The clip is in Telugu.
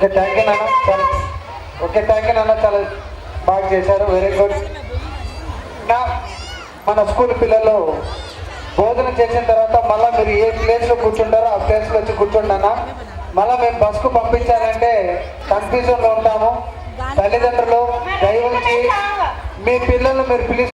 ఓకే థ్యాంక్ యూ నాన్న చాలా ఓకే థ్యాంక్ యూ నాన్న చాలా బాగా చేశారు వెరీ గుడ్ నా మన స్కూల్ పిల్లలు భోజనం చేసిన తర్వాత మళ్ళీ మీరు ఏ ప్లేస్లో కూర్చుంటారో ఆ ప్లేస్లో వచ్చి కూర్చుంటానా మళ్ళీ మేము బస్కు పంపించాలంటే కన్ఫ్యూజన్లో ఉంటాము తల్లిదండ్రులు దయవుంచి మీ పిల్లలు మీరు పిలిచి